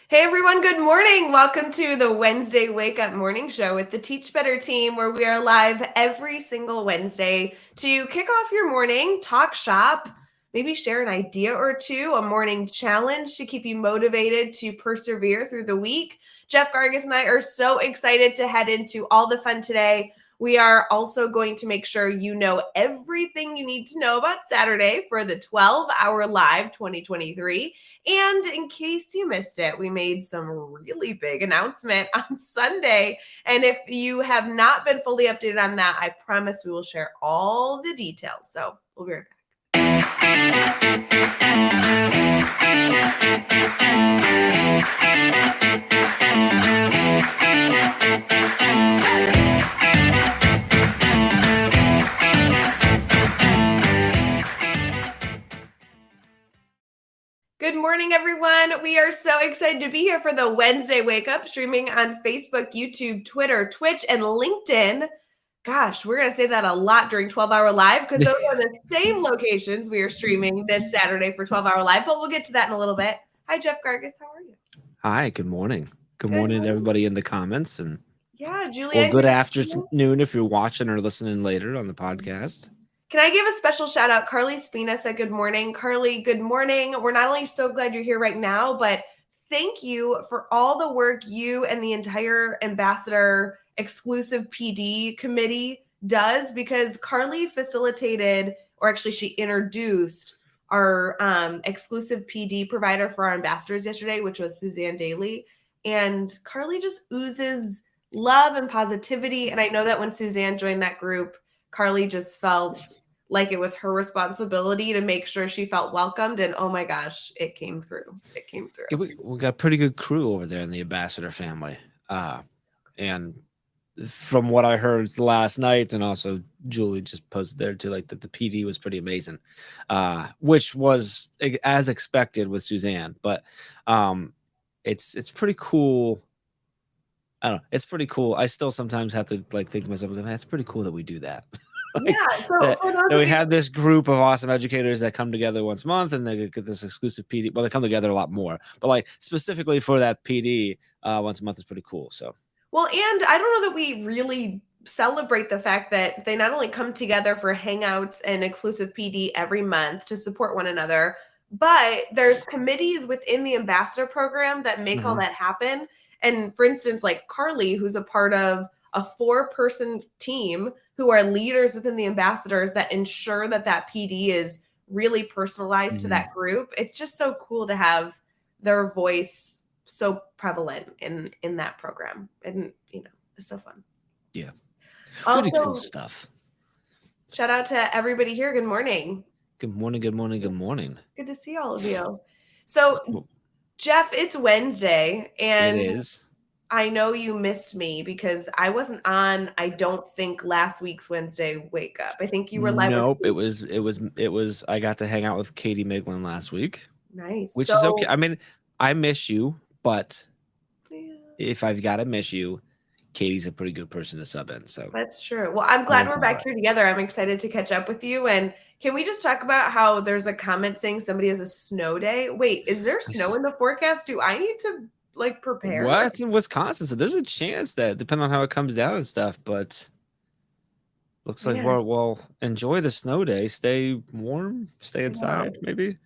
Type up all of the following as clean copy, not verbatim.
Hey everyone, good morning. Welcome to the Wednesday Wake Up Morning Show with the Teach Better team, where we are live every single Wednesday to kick off your morning, talk shop, maybe share an idea or two, a morning challenge to keep you motivated to persevere through the week. Jeff Gargas and I are so excited to head into all the fun today. We are also going to make sure you know everything you need to know about Saturday for the 12-hour live 2023. And in case you missed it, we made some really big announcement on Sunday. And if you have not been fully updated on that, I promise we will share all the details. So we'll be right Good morning, everyone. We are so excited to be here for the Wednesday Wake Up, streaming on Facebook, YouTube, Twitter, Twitch, and LinkedIn. Gosh, we're going to say that a lot during 12-hour live because those are the same locations we are streaming this Saturday for 12-hour live, but we'll get to that in a little bit. Hi, Jeff Gargas. How are you? Hi, good morning. Good morning to everybody in the comments. And yeah, Julia. Well, good afternoon if you're watching or listening later on the podcast. Can I give a special shout out? Carly Spina said good morning. Carly, good morning. We're not only so glad you're here right now, but thank you for all the work you and the entire Ambassador Exclusive PD committee does, because Carly facilitated, or actually she introduced our exclusive PD provider for our ambassadors yesterday, which was Suzanne Daly. And Carly just oozes love and positivity. And I know that when Suzanne joined that group, Carly just felt like it was her responsibility to make sure she felt welcomed. And oh my gosh, it came through. It came through. Yeah, we got a pretty good crew over there in the Ambassador family. And from what I heard last night, and also Julie just posted there too, like that the PD was pretty amazing, which was as expected with Suzanne. But it's pretty cool. I don't know. It's pretty cool. I still sometimes have to like think to myself, man, it's pretty cool that we do that. Like, yeah, so that we have this group of awesome educators that come together once a month and they get this exclusive PD. Well, they come together a lot more, but like specifically for that PD once a month is pretty cool. So, well, and I don't know that we really celebrate the fact that they not only come together for hangouts and exclusive PD every month to support one another, but there's committees within the ambassador program that make all that happen. And for instance, like Carly, who's a part of a 4-person team who are leaders within the ambassadors that ensure that that PD is really personalized to that group. It's just so cool to have their voice so prevalent in that program. And, you know, it's so fun. Yeah. Pretty cool stuff. Shout out to everybody here. Good morning. Good morning. Good morning. Good morning. Good to see all of you. So, Jeff, it's Wednesday, and it is. I know you missed me because I wasn't on, I don't think, last week's Wednesday Wake Up. I think you were live. Nope, it was. I got to hang out with Katie Miglin last week. Nice. Which is okay. I mean, I miss you, but if I've got to miss you, Katie's a pretty good person to sub in. So that's true. Well, I'm glad we're back here together. I'm excited to catch up with you. And can we just talk about how there's a comment saying somebody has a snow day? Wait, is there snow in the forecast? Do I need to like prepare? What? In Wisconsin? So there's a chance that, depending on how it comes down and stuff, but looks like we'll enjoy the snow day. Stay warm, stay inside, maybe.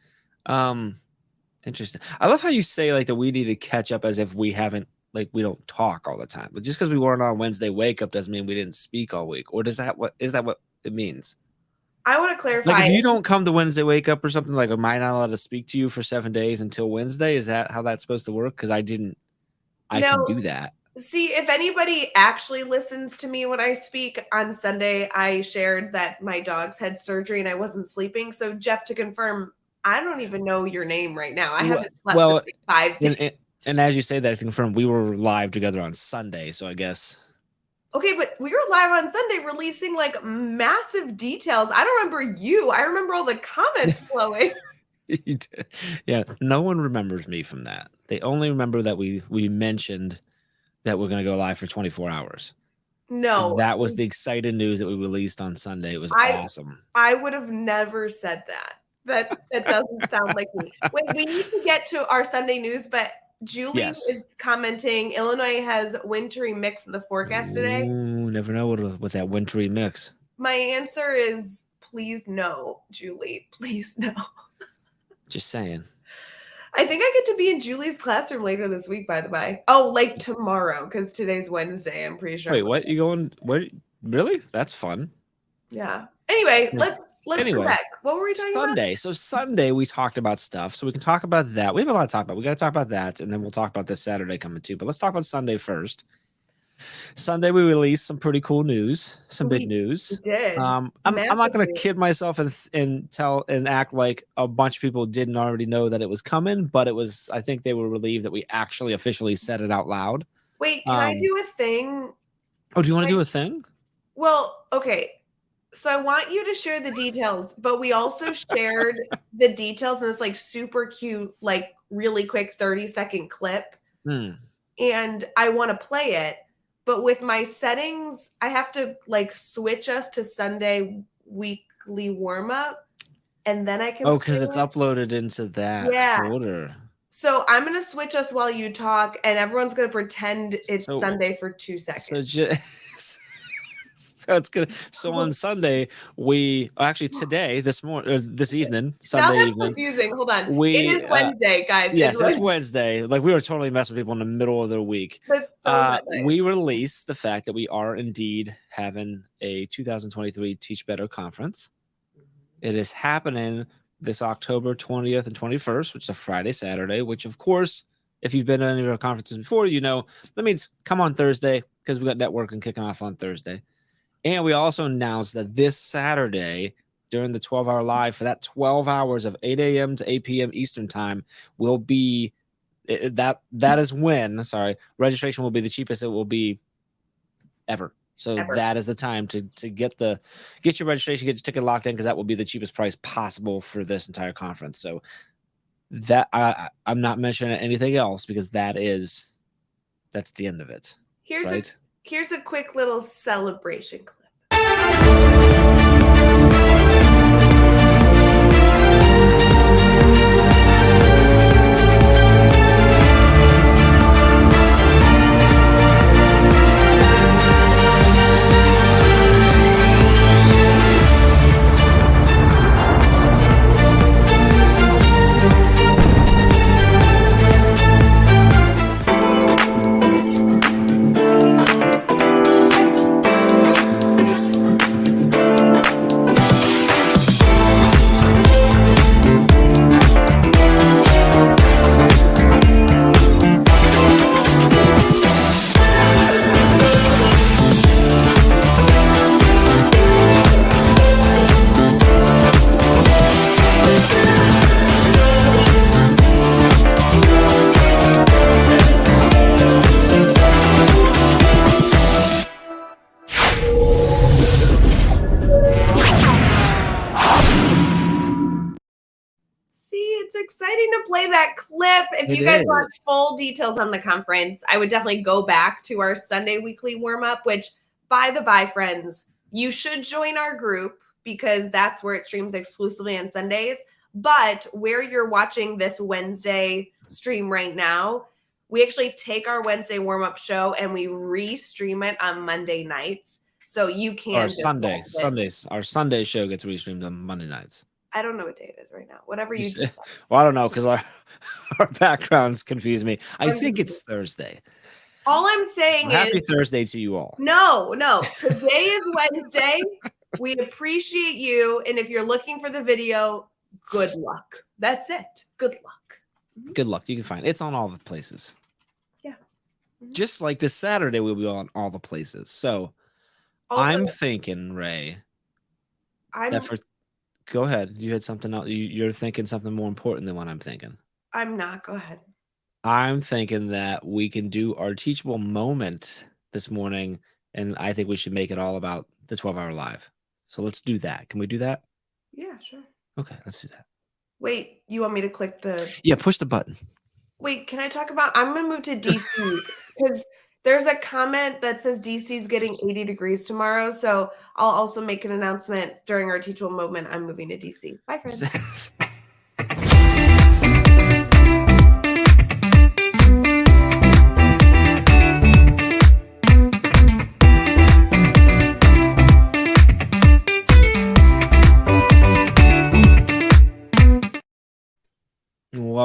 Interesting. I love how you say like that we need to catch up as if we haven't, like we don't talk all the time. But just because we weren't on Wednesday Wake Up doesn't mean we didn't speak all week. Or is that what it means? I want to clarify. Like if you don't come to Wednesday Wake Up or something, like am I not allowed to speak to you for 7 days until Wednesday? Is that how that's supposed to work? Because I can do that. See, if anybody actually listens to me when I speak on Sunday, I shared that my dogs had surgery and I wasn't sleeping. So Jeff, to confirm, I don't even know your name right now. I haven't slept for like 5 days. And as you say that, I confirm we were live together on Sunday. So I guess. Okay, but we were live on Sunday releasing like massive details. I don't remember you. I remember all the comments flowing. You did. Yeah, no one remembers me from that. They only remember that we mentioned that we're going to go live for 24 hours. No. That was the exciting news that we released on Sunday. It was awesome. I would have never said that. That doesn't sound like me. Wait, we need to get to our Sunday news, but Julie Yes. is commenting, Illinois has wintry mix in the forecast today. Ooh, never know what that wintry mix. My answer is please no, Julie. Please no. Just saying. I think I get to be in Julie's classroom later this week, by the way. Oh, like tomorrow, because today's Wednesday. I'm pretty sure. Wait, what? You going? Where? Really? That's fun. Yeah. Anyway, let's go back. What were we talking about? Sunday. So Sunday we talked about stuff. So we can talk about that. We have a lot to talk about. We got to talk about that, and then we'll talk about this Saturday coming too. But let's talk about Sunday first. Sunday we released some pretty cool news, some big news. We did. I'm not going to kid myself and act like a bunch of people didn't already know that it was coming, but it was. I think they were relieved that we actually officially said it out loud. Wait, can I do a thing? Oh, do you want to do a thing? Well, okay. So I want you to share the details, but we also shared the details in this like super cute, like really quick 30-second clip. And I want to play it, but with my settings, I have to like switch us to Sunday weekly warm up, and then I can. Oh, because it's uploaded into that folder. So I'm gonna switch us while you talk, and everyone's gonna pretend it's Sunday for 2 seconds. So it's good. So on Sunday, today, this evening, Sunday now that's evening. Confusing. Hold on. It is Wednesday, guys. Yes, it's Wednesday. Like we were totally messing with people in the middle of their week. That's so nice. We released the fact that we are indeed having a 2023 Teach Better conference. It is happening this October 20th and 21st, which is a Friday, Saturday, which of course, if you've been to any of our conferences before, you know, that means come on Thursday because we got networking kicking off on Thursday. And we also announced that this Saturday during the 12-hour live for that 12 hours of 8 a.m. to 8 p.m. Eastern time will be that is when, registration will be the cheapest it will be ever. So that is the time to get your registration, get your ticket locked in, because that will be the cheapest price possible for this entire conference. So that I'm not mentioning anything else because that's the end of it. Here's a quick little celebration clip. Exciting to play that clip. If you guys want full details on the conference, I would definitely go back to our Sunday weekly warm-up, which, by the by, friends, you should join our group because that's where it streams exclusively on Sundays. But where you're watching this Wednesday stream right now, we actually take our Wednesday warm-up show and we re-stream it on Monday nights. So you can. Our Sunday show gets re-streamed on Monday nights. I don't know what day it is right now. Whatever you do. Well, I don't know because our backgrounds confuse me. I think it's Thursday. All I'm saying is happy Thursday to you all. No. Today is Wednesday. We appreciate you. And if you're looking for the video, good luck. That's it. Good luck. Good luck. You can find it. It's on all the places. Yeah. Just like this Saturday, we'll be on all the places. So also, I'm thinking, Ray, go ahead. You had something else. You're thinking something more important than what I'm thinking. I'm not. Go ahead. I'm thinking that we can do our teachable moment this morning, and I think we should make it all about the 12-hour live. So let's do that. Can we do that? Yeah, sure. Okay, let's do that. Wait, you want me to click the... Yeah, push the button. Wait, can I talk about... I'm going to move to DC because there's a comment that says DC's getting 80 degrees tomorrow. So I'll also make an announcement during our teachable moment. I'm moving to DC. Bye, friends.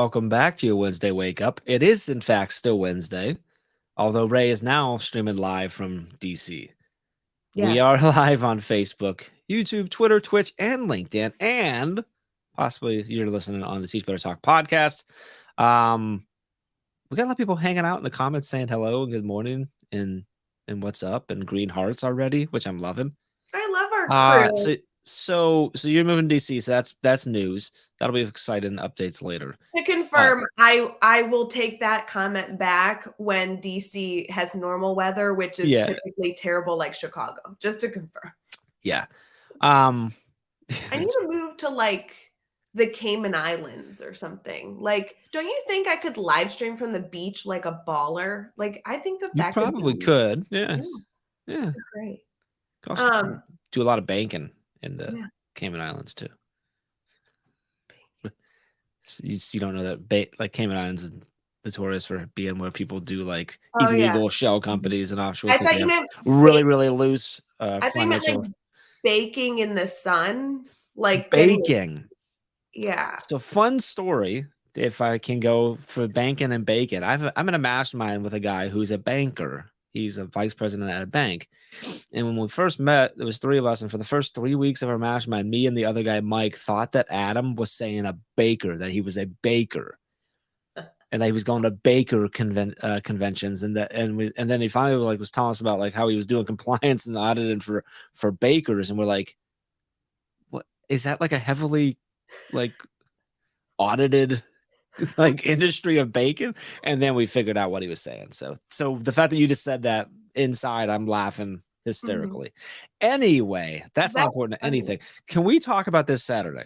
welcome back to your Wednesday Wake Up. It is, in fact, still Wednesday, although Ray is now streaming live from DC. We Yes. are live on Facebook, YouTube, Twitter, Twitch, and LinkedIn, and possibly you're listening on the Teach Better Talk podcast. We got a lot of people hanging out in the comments saying hello and good morning and what's up and green hearts already, which I'm loving. I love our crew. So you're moving to DC, so that's news. That'll be exciting updates later. To confirm, I will take that comment back when DC has normal weather, which is typically terrible like Chicago, just to confirm. Yeah. I need to move to like the Cayman Islands or something. Like, don't you think I could live stream from the beach like a baller? Like, I think that you probably could. Yeah. Great. Also, do a lot of banking in the Cayman Islands too. You don't know that like Cayman Islands is notorious for being where people do like illegal shell companies and offshore. I thought you meant really loose. I thought you meant like baking in the sun, like baking. Yeah. So fun story. If I can go for banking and bacon, I'm in a mastermind with a guy who's a banker. He's a vice president at a bank. And when we first met, there was 3 of us. And for the first 3 weeks of our mastermind, me and the other guy, Mike, thought that Adam was saying a baker, that he was a baker. And that he was going to baker conventions. And then he finally was telling us about like how he was doing compliance and auditing for bakers. And we're like, what is that, like a heavily like audited like industry of bacon? And then we figured out what he was saying. So the fact that you just said that inside, I'm laughing hysterically. Anyway, that's not important to anything. Can we talk about this Saturday?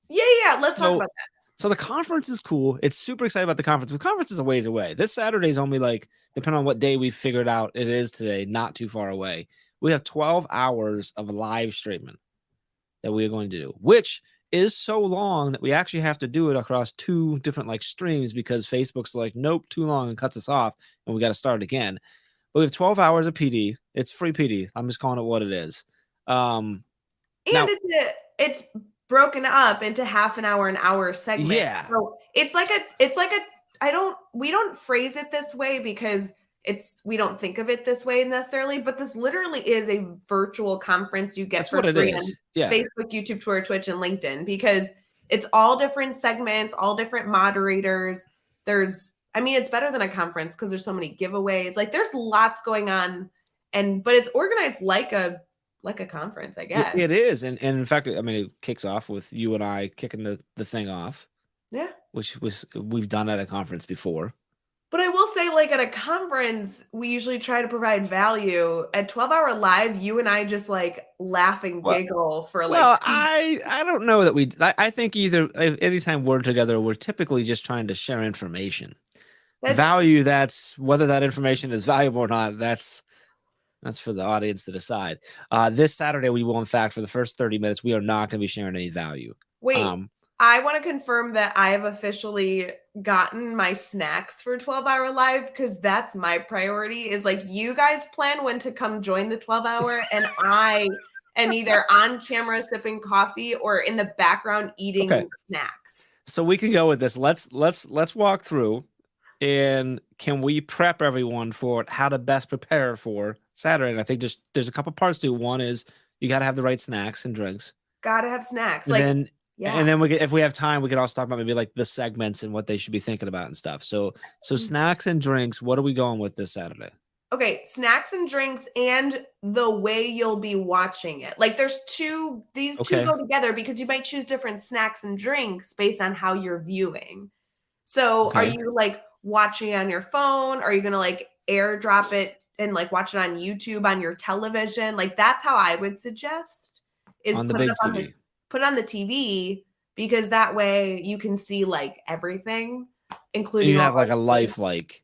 Yeah. Let's talk about that. So the conference is cool. It's super excited about the conference. The conference is a ways away. This Saturday is only like, depending on what day we figured out it is today, not too far away. We have 12 hours of live streaming that we are going to do, which is so long that we actually have to do it across 2 different like streams because Facebook's like, nope, too long, and cuts us off, and we got to start again. But we have 12 hours of PD. It's free PD. I'm just calling it what it is. And now, it's broken up into half an hour segment. Yeah. So it's like we don't phrase it this way because we don't think of it this way necessarily, but this literally is a virtual conference you get for free on Facebook, YouTube, Twitter, Twitch, and LinkedIn, because it's all different segments, all different moderators. It's better than a conference because there's so many giveaways. Like there's lots going on, but it's organized like a conference, I guess. It is. And in fact, it kicks off with you and I kicking the thing off. Yeah. Which we've done at a conference before. But I will say, like at a conference, we usually try to provide value. At 12-hour live, you and I just like laugh and giggle for like. Well, I don't know that I think either anytime we're together, we're typically just trying to share information. Value, that's whether that information is valuable or not. That's for the audience to decide. This Saturday, we will, in fact, for the first 30 minutes, we are not going to be sharing any value. Wait, I want to confirm that I have officially gotten my snacks for 12-hour live, because that's my priority. Is like, you guys plan when to come join the 12-hour, and I am either on camera sipping coffee or in the background eating snacks. So we can go with this. Let's walk through, and can we prep everyone for how to best prepare for Saturday? And I think there's a couple parts to it. One is you got to have the right snacks and drinks. Got to have snacks. And then if we have time, we can also talk about maybe like the segments and what they should be thinking about and stuff. So snacks and drinks, what are we going with this Saturday? Okay, snacks and drinks and the way you'll be watching it. Like there's these two go together because you might choose different snacks and drinks based on how you're viewing. So are you like watching on your phone? Are you going to like airdrop it and like watch it on YouTube on your television? Like that's how I would suggest is on the big TV. Put it on the TV, because that way you can see like everything, including you have like a life like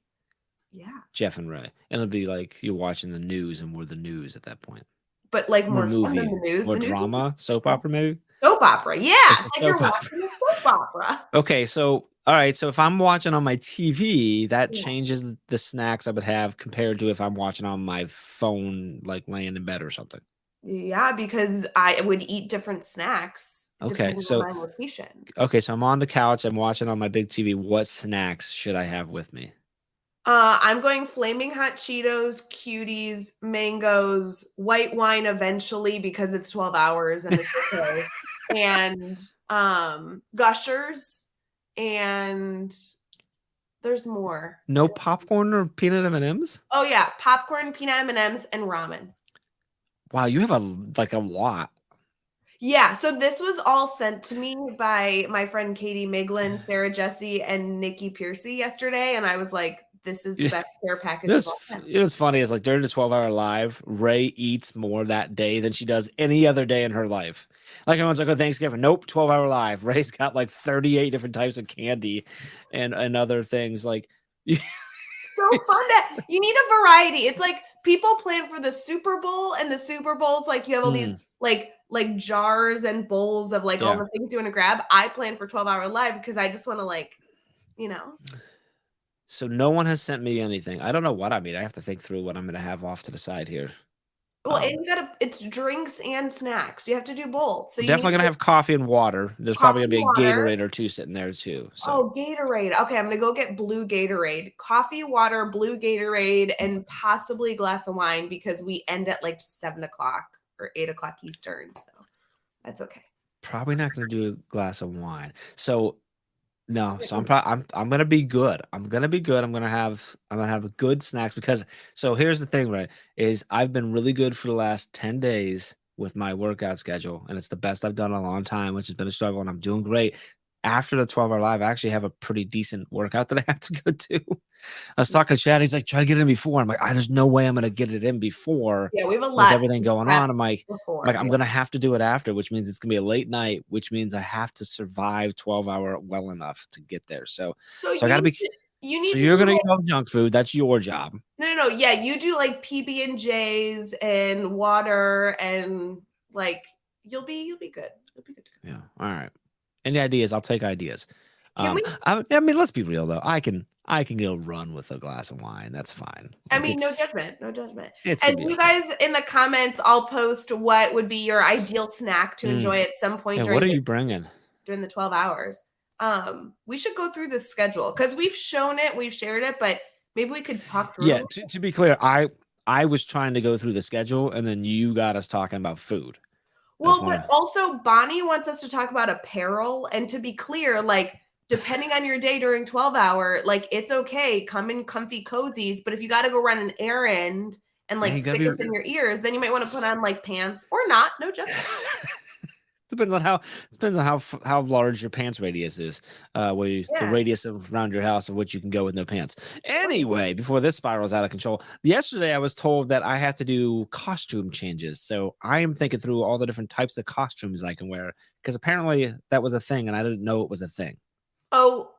Jeff and Ray. And it'll be like you're watching the news and we're the news at that point. But like more movie, fun than the news. More drama, soap opera maybe? Soap opera, yeah. It's like you're watching a soap opera. Okay, so all right, so if I'm watching on my TV, that changes the snacks I would have compared to if I'm watching on my phone, like laying in bed or something. Yeah, because I would eat different snacks Okay, depending on so my location. so I'm on the couch. I'm watching on my big TV. What snacks should I have with me? I'm going flaming hot Cheetos, cuties, mangoes, white wine eventually because it's 12 hours and it's okay. And Gushers, and there's more. No popcorn or peanut M&Ms? Oh yeah, popcorn, peanut M&Ms, and ramen. Wow, you have a lot. Yeah, so this was all sent to me by my friend Katie Miglin, Sarah Jesse, and Nikki Piercy yesterday, and I was like, "This is the best care package of all time." What's funny is like during the 12-hour live, Ray eats more that day than she does any other day in her life. Like everyone's like, "Oh, Thanksgiving." Nope, 12-hour live. Ray's got like 38 different types of candy and other things. Like So fun that you need a variety. It's like people plan for the Super Bowl, and the Super Bowl's like you have all these like jars and bowls of like all Yeah. the things you want to grab. I plan for 12-hour live because I just want to like, you know. So no one has sent me anything. I don't know what I mean. I have to think through what I'm gonna have off to the side here. Well, and you gotta it's drinks and snacks. You have to do both. So you need Definitely gonna to have coffee and water. There's probably coffee, gonna be a water. Gatorade or two sitting there too. So Oh, Gatorade. Okay, I'm gonna go get blue Gatorade. Coffee, water, blue Gatorade, and possibly a glass of wine because we end at like 7 o'clock or 8 o'clock Eastern. So that's okay. probably not gonna do a glass of wine. So no, so I'm gonna be good. I'm gonna be good. I'm gonna have good snacks because so here's the thing, right? Is I've been really good for the last 10 days with my workout schedule, and it's the best I've done in a long time, which has been a struggle, and I'm doing great. After the 12-hour live, I actually have a pretty decent workout that I have to go to. I was talking to Chad. He's like, try to get it in before. I'm like, there's no way I'm gonna get it in before Yeah, we have a with lot everything to going prep on. I'm like, before. I'm gonna have to do it after, which means it's gonna be a late night, which means I have to survive 12-hour well enough to get there. So So I gotta be you so need to you're do gonna like, eat all the junk food. That's your job. no. Yeah, you do like PB&Js and water and like you'll be good. You'll be good to go. Yeah. All right. Any ideas? I'll take ideas. Can we I mean, let's be real though. I can go run with a glass of wine. That's fine. I Like mean, no judgment, no judgment. it's And gonna be you okay. guys in the comments, I'll post what would be your ideal snack to enjoy at some point Yeah, what are you bringing? during the 12 hours. We should go through the schedule because we've shown it, we've shared it, but maybe we could talk through Yeah, it. to be clear, I was trying to go through the schedule and then you got us talking about food. Well, but also Bonnie wants us to talk about apparel. And to be clear, like depending on your day during 12-hour, like it's okay, come in comfy cozies. But if you got to go run an errand and like stick it in your ears, then you might want to put on like pants or not. No judgment. Depends on how large your pants radius is. The radius around your house of which you can go with no pants. Anyway, before this spirals out of control, yesterday I was told that I had to do costume changes. So I am thinking through all the different types of costumes I can wear because apparently that was a thing and I didn't know it was a thing. Oh.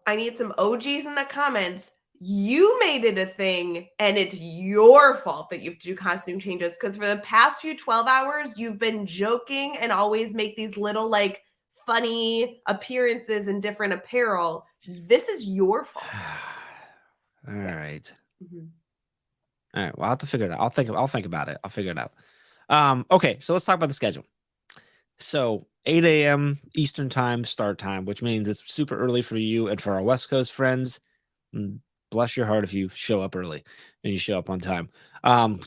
I need some OGs in the comments. You made it a thing, and it's your fault that you have to do costume changes because for the past few 12 hours, you've been joking and always make these little like funny appearances in different apparel. This is your fault. All right. Mm-hmm. All right. Well, I'll have to figure it out. I'll think about it. I'll figure it out. Okay, so let's talk about the schedule. So 8 a.m. Eastern time start time, which means it's super early for you and for our West Coast friends. Bless your heart if you show up early and you show up on time.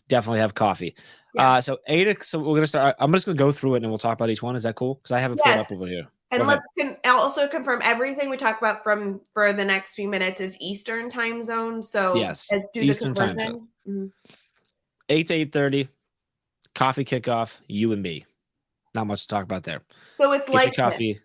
Definitely have coffee. Yeah. So we're gonna start. I'm just gonna go through it and we'll talk about each one. Is that cool? Because I have it pulled up over here. And I'll also confirm everything we talk about for the next few minutes is Eastern time zone. So yes, do Eastern the time zone. Mm-hmm. 8 to 8:30, coffee kickoff. You and me. Not much to talk about there. So it's Get like your coffee.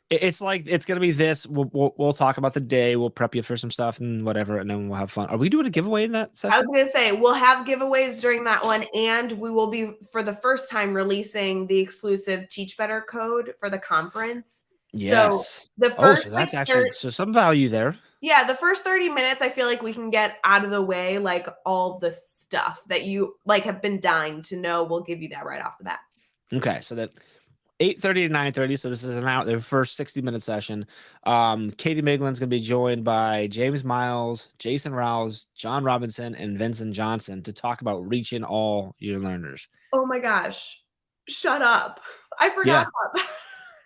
It's like it's gonna be this. We'll talk about the day. We'll prep you for some stuff and whatever, and then we'll have fun. Are we doing a giveaway in that session? I was gonna say we'll have giveaways during that one, and we will be for the first time releasing the exclusive Teach Better code for the conference. Yes. So the first, so that's actually some value there. Yeah, the first 30 minutes, I feel like we can get out of the way, like all the stuff that you like have been dying to know. We'll give you that right off the bat. Okay, so that 8:30 to 9:30. So this is their first 60-minute session. Katie Miglin's gonna be joined by James Miles, Jason Rouse, John Robinson, and Vincent Johnson to talk about reaching all your learners. Oh my gosh. Shut up. I forgot Yeah. about that.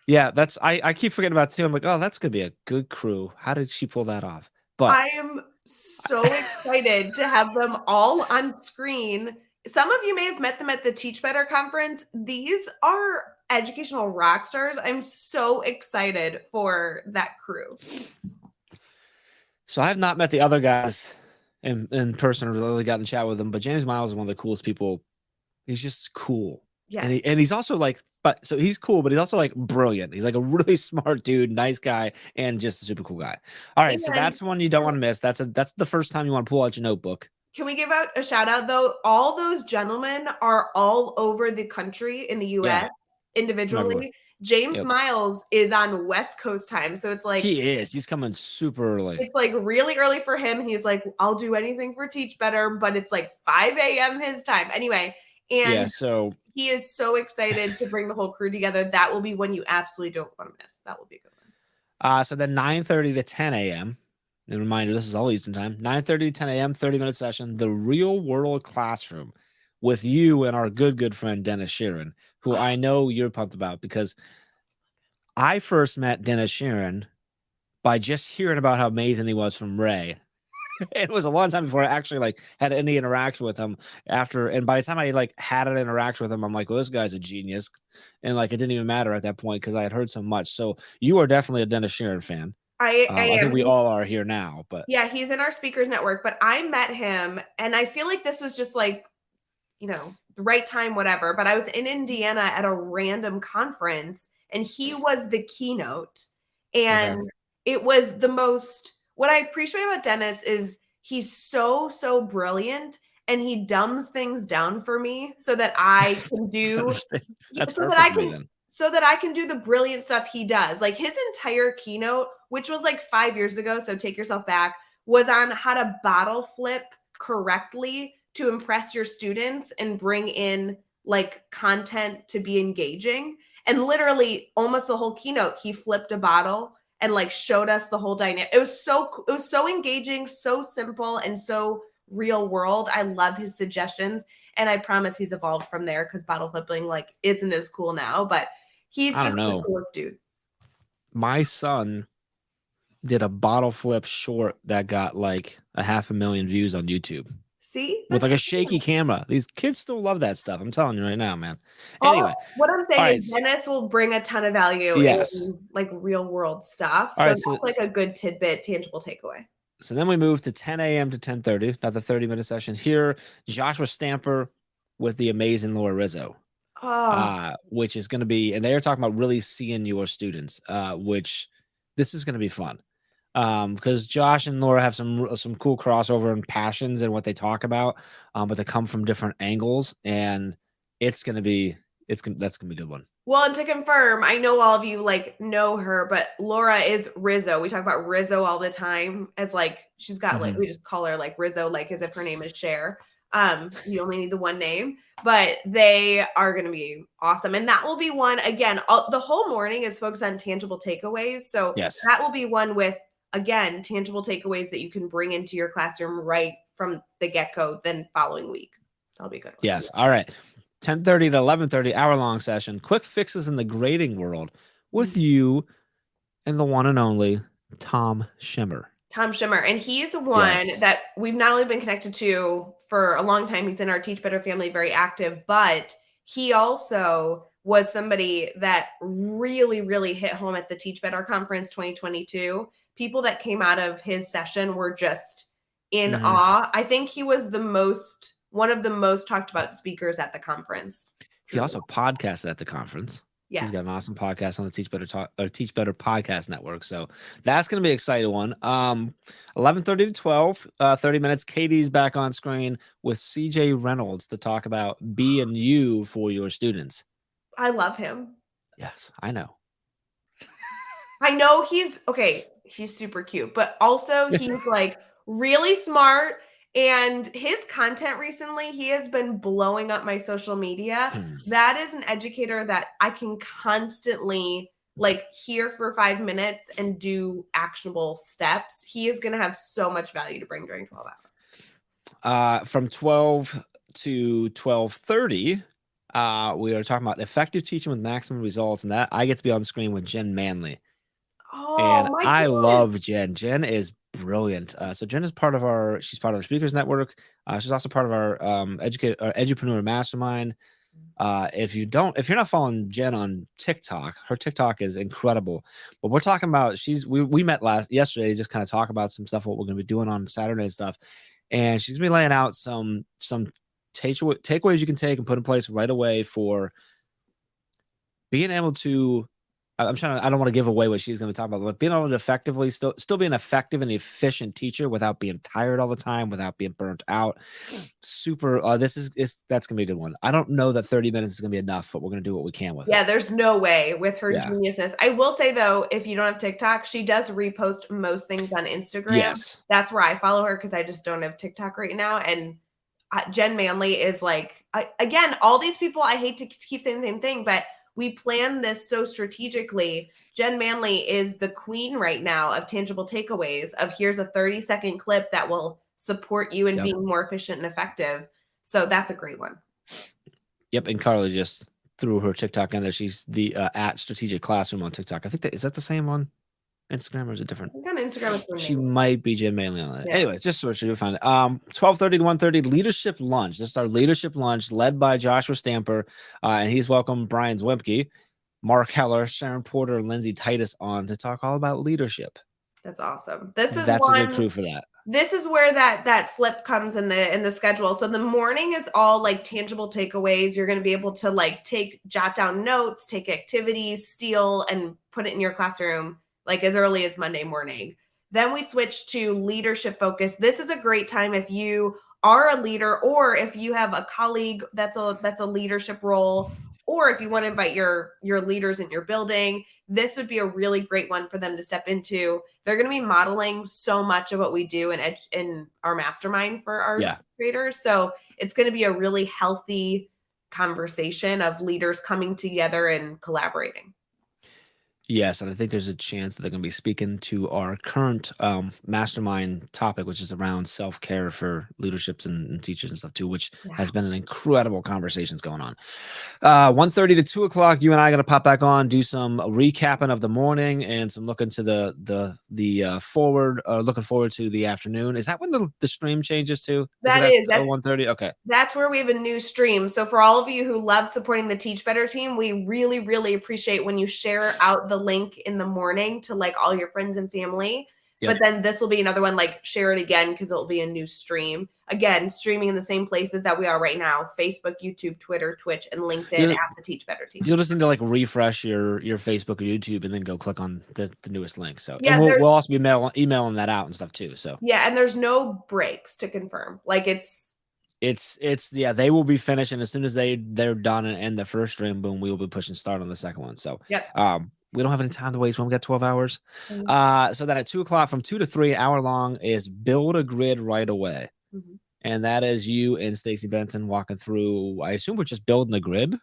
Yeah, that's I keep forgetting about it too. I'm like, oh, that's gonna be a good crew. How did she pull that off? But I am so excited to have them all on screen. Some of you may have met them at the Teach Better conference. These are educational rock stars. I'm so excited for that crew. so I have not met the other guys in person or really gotten to chat with them, but James Miles is one of the coolest people. He's just cool. Yeah. And he's also like, but so he's cool, but he's also like brilliant. He's like a really smart dude, nice guy, and just a super cool guy. All right, so And that's one you don't want to miss. That's the first time you want to pull out your notebook. can we give out a shout out though? All those gentlemen are all over the country in the US Yeah, from everywhere. individually. James Yep. Miles is on West Coast time. So it's like He is. He's coming super early. it's like really early for him. He's like, I'll do anything for Teach Better, but it's like 5 a.m. his time. Anyway, Yeah, and so he is so excited to bring the whole crew together. That will be one you absolutely don't want to miss. That will be a good one. so then 9:30 to 10 a.m. And reminder, this is all Eastern time. 9:30 to 10 a.m., 30-minute session, the real world classroom with you and our good friend Dennis Sheeran, who I know you're pumped about because I first met Dennis Sheeran by just hearing about how amazing he was from Ray. It was a long time before I actually like had any interaction with him after. And by the time I like had an interaction with him, I'm like, well, this guy's a genius. And like, it didn't even matter at that point because I had heard so much. So you are definitely a Dennis Sheeran fan. I I am. think we all are here now, but Yeah, he's in our speakers network, but I met him and I feel like this was just like, the right time, whatever. But I was in Indiana at a random conference and he was the keynote. And okay. it was the most, what I appreciate about Dennis is he's so brilliant and he dumbs things down for me so that I can do That's so that perfect I for me can then. so that I can do the brilliant stuff he does. Like his entire keynote, which was like 5 years ago, so take yourself back, was on how to bottle flip correctly to impress your students and bring in like content to be engaging. And literally almost the whole keynote, he flipped a bottle and like showed us the whole dynamic. It was so engaging, so simple, and so real world. I love his suggestions. And I promise he's evolved from there because bottle flipping like isn't as cool now, but he's I don't just the know. coolest dude. My son did a bottle flip short that got like 500,000 views on YouTube See? with That's like a cool. shaky camera. These kids still love that stuff. I'm telling you right now, man. All, Anyway, what I'm all saying right. is Dennis will bring a ton of value Yes. in like real world stuff. All So right. that's like a good tidbit, tangible takeaway. So then we move to 10 a.m. to 10:30, not the 30-minute session. Here, Joshua Stamper with the amazing Laura Rizzo, Oh, which is going to be, and they are talking about really seeing your students, which this is going to be fun. Because Josh and Laura have some cool crossover and passions and what they talk about, but they come from different angles, and that's gonna be a good one. well, and to confirm, I know all of you like know her, but Laura is Rizzo. We talk about Rizzo all the time as like she's got like we just call her like Rizzo, like as if her name is Cher. You only need the one name, but they are going to be awesome, and that will be one again. The whole morning is focused on tangible takeaways, so Yes. that will be one with again tangible takeaways that you can bring into your classroom right from the get go. Then following week, that'll be a good one. Yes. All right. 10:30 to 11:30, hour-long session. Quick fixes in the grading world with you and the one and only Tom Shimmer. Tom Shimmer. And he's one Yes. that we've not only been connected to for a long time, he's in our Teach Better family, very active, but he also was somebody that really hit home at the Teach Better Conference 2022. People that came out of his session were just in awe. I think he was one of the most talked about speakers at the conference. He also podcasted at the conference. Yes. He's got an awesome podcast on the Teach Better Podcast Network. So that's going to be an exciting one. 11:30 to 12, 30 minutes. Katie's back on screen with CJ Reynolds to talk about being you for your students. I love him. Yes, I know. I know he's super cute, but also he's like really smart. And his content recently, he has been blowing up my social media. That is an educator that I can constantly like hear for 5 minutes and do actionable steps. He is going to have so much value to bring during 12 hours. From 12 to 12:30, We are talking about effective teaching with maximum results, and that I get to be on screen with Jen Manley. Oh And my I goodness. love Jen. Jen is brilliant. So Jen is part of she's part of our speakers network. She's also part of our edupreneur mastermind. If you're not following Jen on TikTok, her TikTok is incredible. But we're talking about we met yesterday, just kind of talk about some stuff, what we're going to be doing on Saturday and stuff. And she's gonna be laying out some takeaways you can take and put in place right away for being able to. I don't want to give away what she's going to talk about, but being able to effectively still be an effective and efficient teacher without being tired all the time, without being burnt out. Super. That's going to be a good one. I don't know that 30 minutes is going to be enough, but we're going to do what we can with it. Yeah, there's no way with her Yeah. geniusness. I will say though, if you don't have TikTok, she does repost most things on Instagram. Yes. That's where I follow her because I just don't have TikTok right now. And Jen Manley is like, again, all these people, I hate to keep saying the same thing, but we plan this so strategically. Jen Manley is the queen right now of tangible takeaways of here's a 30-second clip that will support you in Yep. being more efficient and effective. So that's a great one. Yep. And Carly just threw her TikTok in there. She's the at Strategic Classroom on TikTok. I think is that the same on Instagram or is it different? I think on Instagram it's her She name. might be Jen Manley on that. Yeah. Anyways, just search it, you'll find it. 12:30 to 1:30 leadership lunch. This is our leadership lunch led by Joshua Stamper, and he's welcomed Brian Zwimke, Mark Heller, Sharon Porter, and Lindsay Titus on to talk all about leadership. That's awesome. That's a good crew for that. This is where that flip comes in the schedule. So the morning is all like tangible takeaways. You're going to be able to like jot down notes, take activities, steal, and put it in your classroom like as early as Monday morning. Then we switch to leadership focus. This is a great time if you are a leader or if you have a colleague that's a leadership role, or if you want to invite your leaders in your building. This would be a really great one for them to step into. They're going to be modeling so much of what we do in our mastermind for our creators. So it's going to be a really healthy conversation of leaders coming together and collaborating. Yes, and I think there's a chance that they're going to be speaking to our current mastermind topic, which is around self-care for leaderships and teachers and stuff too, which has been an incredible conversations going on. 1:30 to 2 o'clock, you and I got to pop back on, do some recapping of the morning and some looking to the forward, looking forward to the afternoon. Is that when the stream changes to? That's 1:30. Okay. That's where we have a new stream. So for all of you who love supporting the Teach Better team, we really, really appreciate when you share out the link in the morning to like all your friends and family. Yep. But then this will be another one, like share it again because it'll be a new stream. Again, streaming in the same places that we are right now: Facebook, YouTube, Twitter, Twitch, and LinkedIn at the Teach Better team. You'll just need to like refresh your Facebook or YouTube and then go click on the newest link. So yeah, and we'll also be emailing that out and stuff too. So yeah, and there's no breaks to confirm. Like it's they will be finishing as soon as they're done and end the first stream. Boom, we will be pushing start on the second one. So we don't have any time to waste when we got 12 hours. So then at 2 o'clock from 2 to 3, an hour long is build a grid right away. Mm-hmm. And that is you and Stacey Benson walking through. I assume we're just building a grid.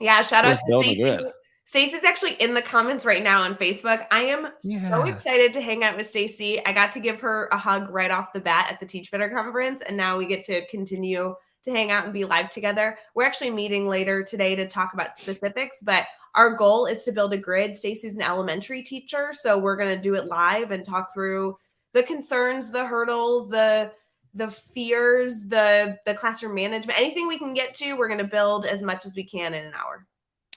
Yeah. Shout out to Stacey. Stacey's actually in the comments right now on Facebook. I am so excited to hang out with Stacey. I got to give her a hug right off the bat at the Teach Better conference, and now we get to continue to hang out and be live together. We're actually meeting later today to talk about specifics, but our goal is to build a grid. Stacey's an elementary teacher, so we're going to do it live and talk through the concerns, the hurdles, the fears, the classroom management, anything we can get to, we're going to build as much as we can in an hour.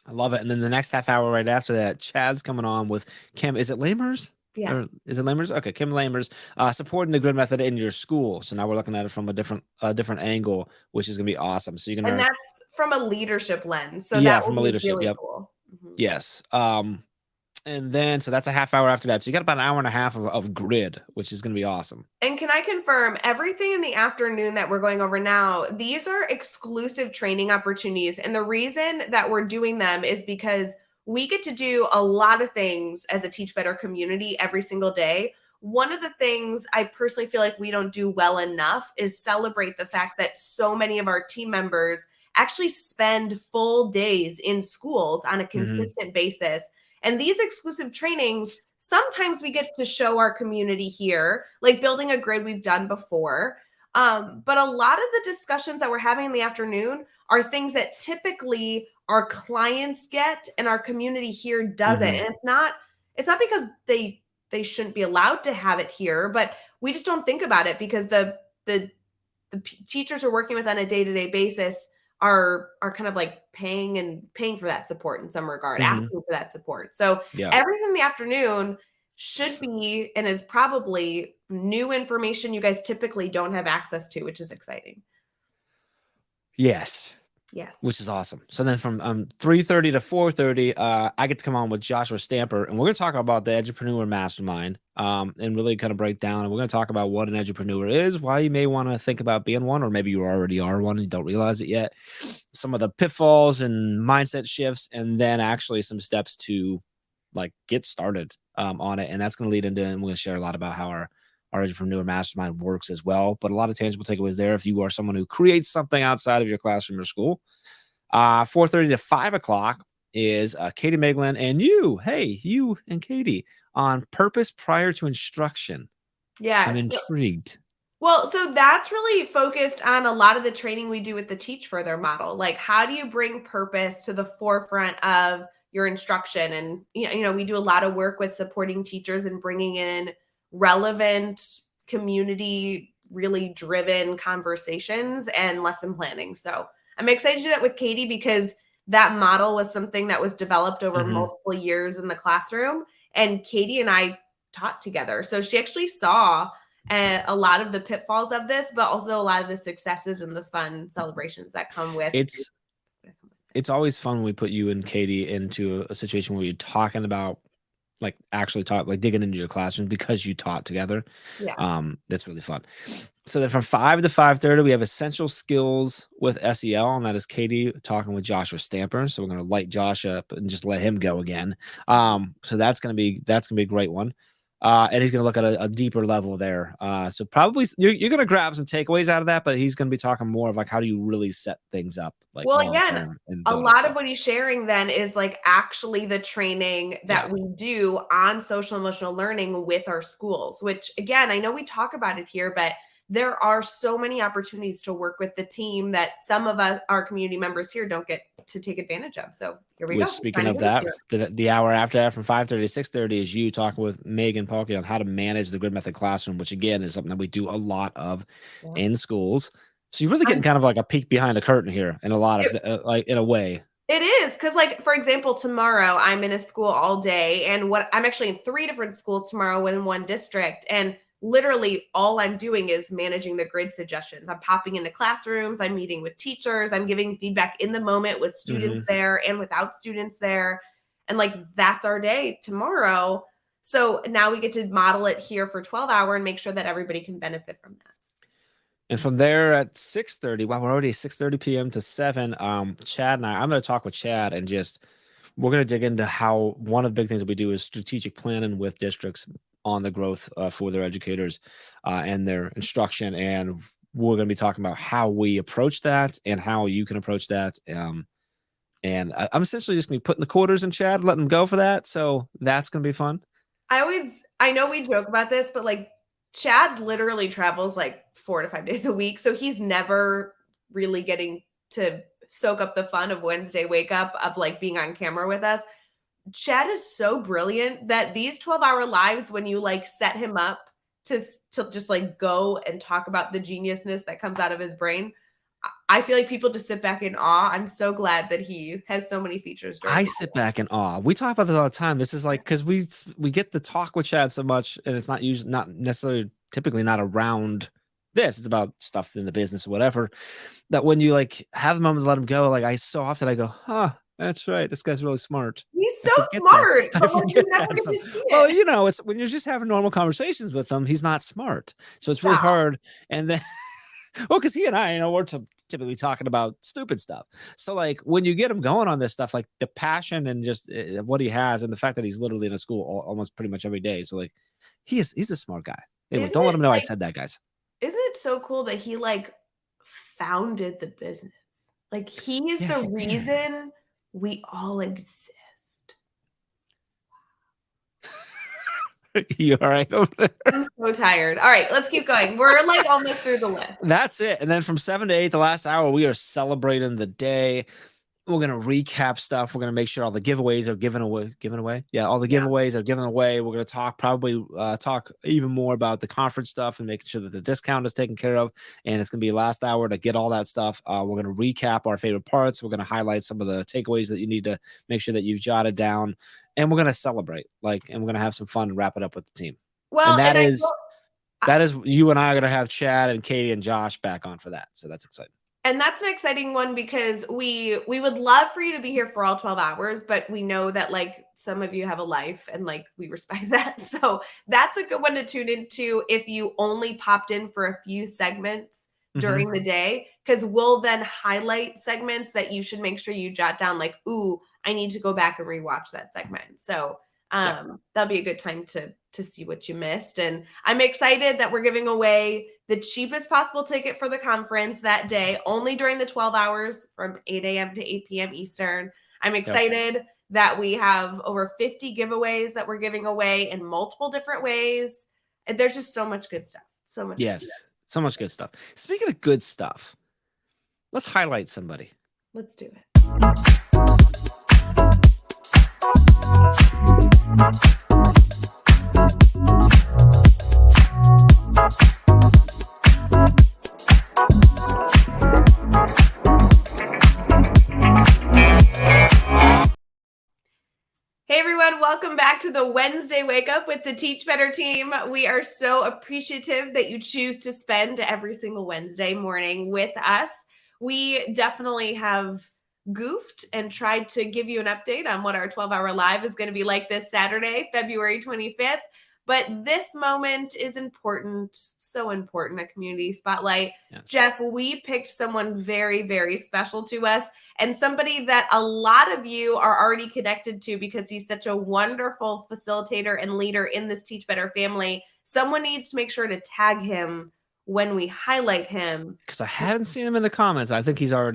I love it. And then the next half hour right after that, Chad's coming on with Kim. Is it Lamers? Yeah. Or is it Lamers? Okay, Kim Lamers, supporting the grid method in your school. So now we're looking at it from a different angle, which is going to be awesome. So you can. And that's from a leadership lens. So yeah, from a leadership. Really yep. Cool. Mm-hmm. Yes. And then, so that's a half hour after that. So you got about an hour and a half of grid, which is going to be awesome. And can I confirm everything in the afternoon that we're going over now, these are exclusive training opportunities. And the reason that we're doing them is because we get to do a lot of things as a Teach Better community every single day. One of the things I personally feel like we don't do well enough is celebrate the fact that so many of our team members actually spend full days in schools on a consistent basis. And these exclusive trainings, sometimes we get to show our community here, like building a grid we've done before. But a lot of the discussions that we're having in the afternoon are things that typically our clients get and our community here doesn't. Mhm. And it's not because they shouldn't be allowed to have it here, but we just don't think about it because the teachers we're working with on a day-to-day basis are kind of like paying for that support in some regard, Mhm. asking for that support. So Yeah. everything in the afternoon should be and is probably new information you guys typically don't have access to, which is exciting. Yes. Yes. Which is awesome. So then from 3:30 to 4:30, I get to come on with Joshua Stamper, and we're going to talk about the Edupreneur Mastermind, and really kind of break down. And we're going to talk about what an Edupreneur is, why you may want to think about being one, or maybe you already are one and you don't realize it yet. Some of the pitfalls and mindset shifts, and then actually some steps to like get started on it. And that's going to lead into, and we're going to share a lot about how our Edupreneur Mastermind works as well. But a lot of tangible takeaways there if you are someone who creates something outside of your classroom or school. 4:30 to 5 o'clock is Katie Meglin and you and Katie on purpose prior to instruction. Yes. I'm intrigued. Well, so that's really focused on a lot of the training we do with the Teach Further model. Like, how do you bring purpose to the forefront of your instruction? And, we do a lot of work with supporting teachers and bringing in relevant, community, really driven conversations and lesson planning. So I'm excited to do that with Katie because that model was something that was developed over multiple years in the classroom. And Katie and I taught together. So she actually saw a lot of the pitfalls of this, but also a lot of the successes and the fun celebrations that come with it's always fun when we put you and Katie into a situation where you're talking about like actually digging into your classroom because you taught together. Yeah. That's really fun. So then from 5 to 5:30, we have essential skills with SEL, and that is Katie talking with Joshua Stamper. So we're going to light Josh up and just let him go again. So that's going to be a great one. And he's going to look at a deeper level there. So probably you're going to grab some takeaways out of that, but he's going to be talking more of like, how do you really set things up like Well, long again, term and a build lot of stuff. what he's sharing then is like actually the training that we do on social emotional learning with our schools, which again, I know we talk about it here, but there are so many opportunities to work with the team that some of us, our community members here, don't get to take advantage of. So here we go. Speaking of that, the hour after that from 5:30 to 6:30 is you talking with Megan Paulke on how to manage the grid method classroom, which again is something that we do a lot of in schools. So you're really getting kind of like a peek behind the curtain here in a lot of like in a way. It is because, like, for example, tomorrow I'm in a school all day, and I'm actually in 3 different schools tomorrow in one district, and literally all I'm doing is managing the grid suggestions. I'm popping into classrooms, I'm meeting with teachers, I'm giving feedback in the moment with students there and without students there, and like that's our day tomorrow. So now we get to model it here for 12-hour and make sure that everybody can benefit from that. And from there at 6:30, wow, we're already 6:30 p.m. to 7. Chad and I'm going to talk with Chad and we're going to dig into how one of the big things that we do is strategic planning with districts on the growth for their educators and their instruction. And we're going to be talking about how we approach that and how you can approach that. And I'm essentially just going to be putting the quarters in Chad, letting them go for that. So that's going to be fun. I know we joke about this, but like Chad literally travels like 4 to 5 days a week. So he's never really getting to soak up the fun of Wednesday wake up of like being on camera with us. Chad is so brilliant that these 12-hour lives, when you like set him up to just like go and talk about the geniusness that comes out of his brain, I feel like people just sit back in awe. I'm so glad that he has so many features. I sit back in awe. We talk about this all the time. This is like because we get to talk with Chad so much, and it's not necessarily typically not around this. It's about stuff in the business or whatever. That when you like have the moment to let him go, like so often I go, huh, that's right. This guy's really smart. He's so smart. I forget that. Well, it's when you're just having normal conversations with him, he's not smart. So it's really hard. And then well, because he and I, we're typically talking about stupid stuff. So like when you get him going on this stuff, like the passion and just what he has and the fact that he's literally in a school almost pretty much every day. So like he's a smart guy. Anyway, don't let him know I said that, guys. Isn't it so cool that he like founded the business? Like he is the reason we all exist. You all right over there? I'm so tired. All right, let's keep going. We're like almost through the list. That's it. And then from 7 to 8, the last hour, we are celebrating the day. We're going to recap stuff. We're going to make sure all the giveaways are given away. Yeah, all the giveaways are given away. We're going to talk even more about the conference stuff and making sure that the discount is taken care of. And it's going to be last hour to get all that stuff. We're going to recap our favorite parts. We're going to highlight some of the takeaways that you need to make sure that you've jotted down. And we're going to celebrate, and we're going to have some fun and wrap it up with the team. Well, And that is you and I are going to have Chad and Katie and Josh back on for that. So that's exciting. And that's an exciting one because we would love for you to be here for all 12 hours, but we know that like some of you have a life and like we respect that. So that's a good one to tune into if you only popped in for a few segments during the day, because we'll then highlight segments that you should make sure you jot down like, ooh, I need to go back and rewatch that segment. So that'll be a good time to see what you missed. And I'm excited that we're giving away the cheapest possible ticket for the conference that day, only during the 12 hours from 8 a.m. to 8 p.m. Eastern. I'm excited that we have over 50 giveaways that we're giving away in multiple different ways. And there's just so much good stuff. So much. Yes. So much good stuff. Speaking of good stuff, let's highlight somebody. Let's do it. Hey everyone, welcome back to the Wednesday Wake Up with the Teach Better team. We are so appreciative that you choose to spend every single Wednesday morning with us. We definitely have goofed and tried to give you an update on what our 12-hour live is going to be like this Saturday, February 25th. But this moment is important, so important, a community spotlight. Yes. Jeff, we picked someone very, very special to us and somebody that a lot of you are already connected to because he's such a wonderful facilitator and leader in this Teach Better family. Someone needs to make sure to tag him when we highlight him. Because I haven't seen him in the comments. I think he can't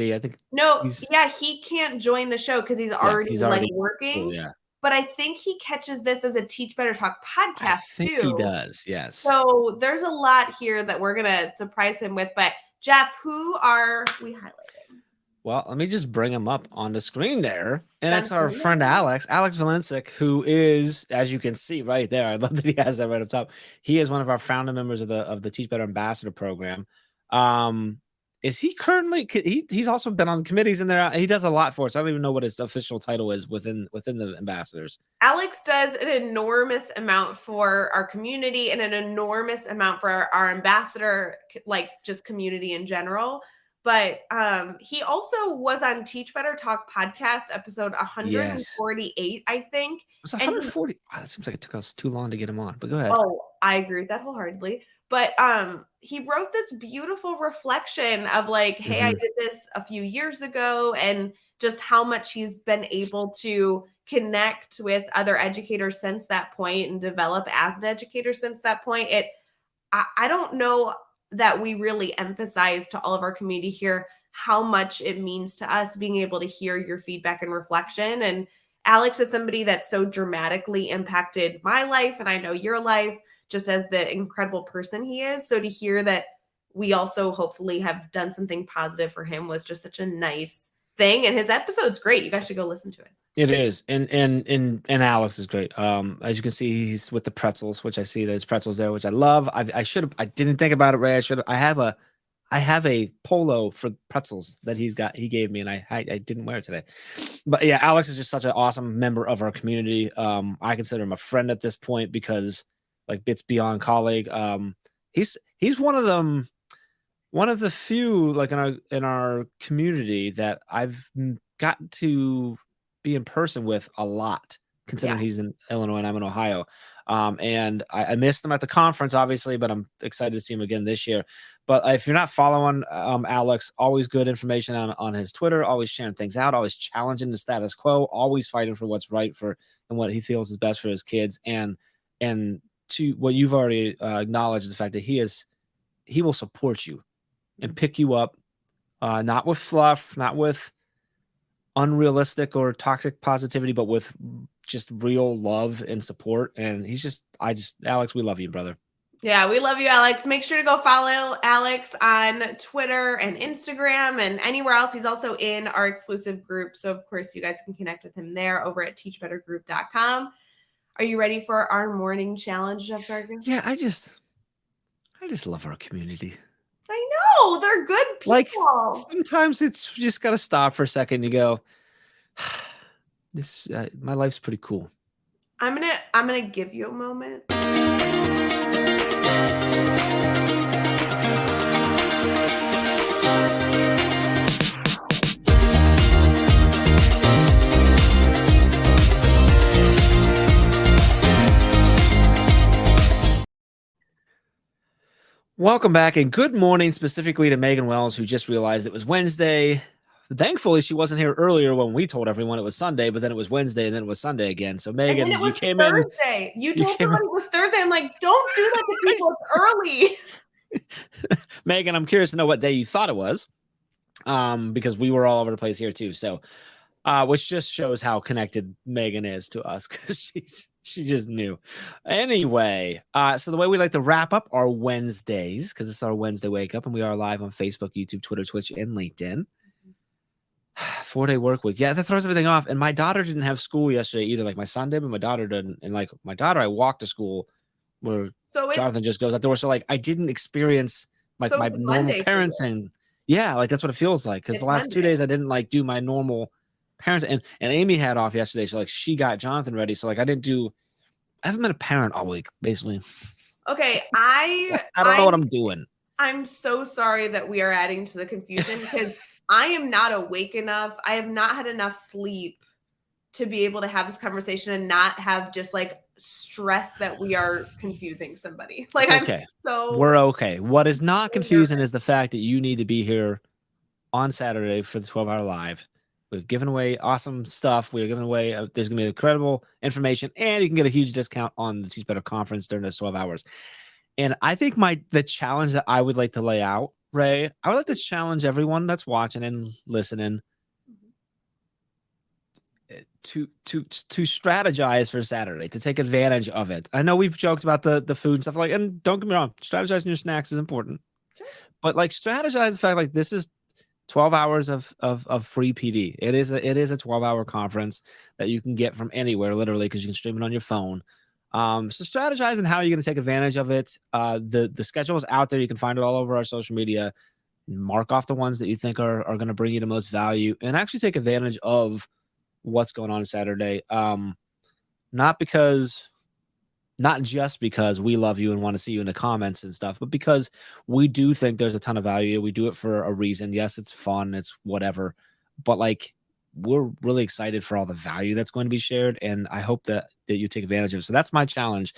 join the show because he's already working. Cool, yeah. But I think he catches this as a Teach Better Talk podcast, I think he does, yes. So there's a lot here that we're going to surprise him with. But Jeff, who are we highlighting? Well, let me just bring him up on the screen there. And it's our friend Alex Valencic, who is, as you can see right there, I love that he has that right up top. He is one of our founding members of the Teach Better Ambassador Program. Is he currently? He's also been on committees in there. He does a lot for us. I don't even know what his official title is within the ambassadors. Alex does an enormous amount for our community and an enormous amount for our ambassador, like just community in general. But he also was on Teach Better Talk podcast episode 148, I think. It's 140. Wow, that seems like it took us too long to get him on. But go ahead. Oh, I agree with that wholeheartedly. But he wrote this beautiful reflection of like, hey, I did this a few years ago, and just how much he's been able to connect with other educators since that point and develop as an educator since that point. I don't know that we really emphasize to all of our community here how much it means to us being able to hear your feedback and reflection. And Alex is somebody that so dramatically impacted my life, and I know your life, just as the incredible person he is. So to hear that we also hopefully have done something positive for him was just such a nice thing. And his episode's great. You guys should go listen to it. It is. And Alex is great. As you can see, he's with the pretzels, which I see there's pretzels there, which I love. I didn't think about it, Ray. I have a polo for pretzels that he gave me, and I didn't wear it today. But yeah, Alex is just such an awesome member of our community. I consider him a friend at this point because like it's beyond colleague. He's one of the few like in our community that I've gotten to be in person with a lot, considering he's in Illinois and I'm in Ohio. And I missed him at the conference, obviously, but I'm excited to see him again this year. But if you're not following Alex, always good information on his Twitter, always sharing things out, always challenging the status quo, always fighting for what's right for and what he feels is best for his kids. And to what you've already acknowledged, the fact that he will support you and pick you up, not with fluff, not with unrealistic or toxic positivity, but with just real love and support. And Alex, we love you, brother. Yeah, we love you, Alex. Make sure to go follow Alex on Twitter and Instagram and anywhere else. He's also in our exclusive group. So, of course, you guys can connect with him there over at teachbettergroup.com. Are you ready for our morning challenge, Jeff Gargas? Yeah, I just love our community. I know. They're good people. Like, sometimes it's just got to stop for a second. You go, my life's pretty cool. I'm gonna give you a moment. Welcome back and good morning specifically to Megan Wells, who just realized it was Wednesday. Thankfully, she wasn't here earlier when we told everyone it was Sunday, but then it was Wednesday and then it was Sunday again. So Megan, you came Thursday. You told somebody it was Thursday. I'm like, don't do that to people. It's early. Megan, I'm curious to know what day you thought it was, because we were all over the place here too. So, which just shows how connected Megan is to us, because she just knew. Anyway, so the way we like to wrap up our Wednesdays, because it's our Wednesday wake up, and we are live on Facebook, YouTube, Twitter, Twitch, and LinkedIn. 4-day work week. Yeah, that throws everything off. And my daughter didn't have school yesterday either. Like my son did, but my daughter didn't. And like my daughter, I walked to school where Jonathan just goes out the door. So like I didn't experience my normal parenting. Yeah, like that's what it feels like. Because the last 2 days I didn't like do my normal parenting. And Amy had off yesterday. So like she got Jonathan ready. So like I haven't been a parent all week, basically. Okay. I don't know what I'm doing. I'm so sorry that we are adding to the confusion because I am not awake enough. I have not had enough sleep to be able to have this conversation and not have just like stress that we are confusing somebody. Like, it's okay. We're okay. What is not confusing is the fact that you need to be here on Saturday for the 12-hour live. We're giving away awesome stuff. We're giving away, there's going to be incredible information, and you can get a huge discount on the Teach Better conference during those 12 hours. And I think the challenge that I would like to lay out, Ray, I would like to challenge everyone that's watching and listening to strategize for Saturday, to take advantage of it. I know we've joked about the food and stuff like, and don't get me wrong, strategizing your snacks is important. Sure. But like strategize the fact like this is 12 hours of free PD. It is a 12-hour conference that you can get from anywhere, literally, because you can stream it on your phone. So strategizing how you're going to take advantage of it. The schedule is out there. You can find it all over our social media. Mark off the ones that you think are going to bring you the most value, and actually take advantage of what's going on Saturday. Not just because we love you and want to see you in the comments and stuff, but because we do think there's a ton of value. We do it for a reason. Yes, it's fun. It's whatever. But like, we're really excited for all the value that's going to be shared. And I hope that you take advantage of it. So that's my challenge,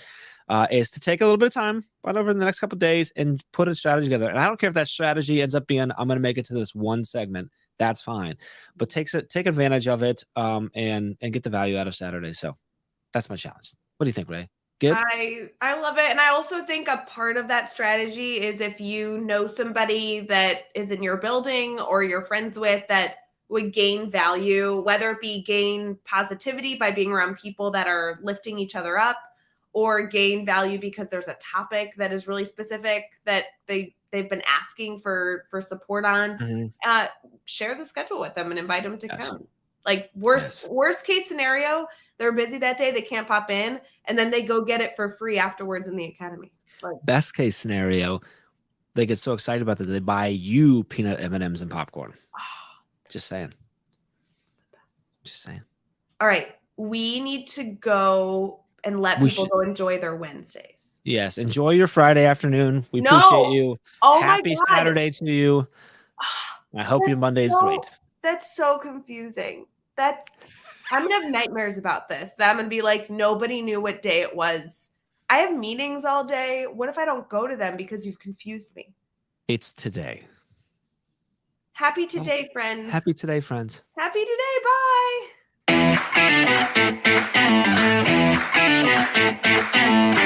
is to take a little bit of time right over the next couple of days and put a strategy together. And I don't care if that strategy ends up being, I'm going to make it to this one segment. That's fine. But take advantage of it, and get the value out of Saturday. So that's my challenge. What do you think, Ray? Good? I love it. And I also think a part of that strategy is if you know somebody that is in your building or you're friends with that would gain value, whether it be gain positivity by being around people that are lifting each other up, or gain value because there's a topic that is really specific that they've been asking for support on, share the schedule with them and invite them to come. Like worst case scenario, they're busy that day, they can't pop in, and then they go get it for free afterwards in the academy. Like, best case scenario, they get so excited about that they buy you peanut M&Ms and popcorn. Just saying. All right, we need to go and let people go enjoy their Wednesdays. Yes, enjoy your Friday afternoon. We appreciate you. Happy Saturday to you. I hope your Monday is great. That's so confusing. I'm gonna have nightmares about this. That I'm gonna be like, nobody knew what day it was. I have meetings all day. What if I don't go to them because you've confused me? It's today. Happy today, friends. Happy today, friends. Happy today. Bye.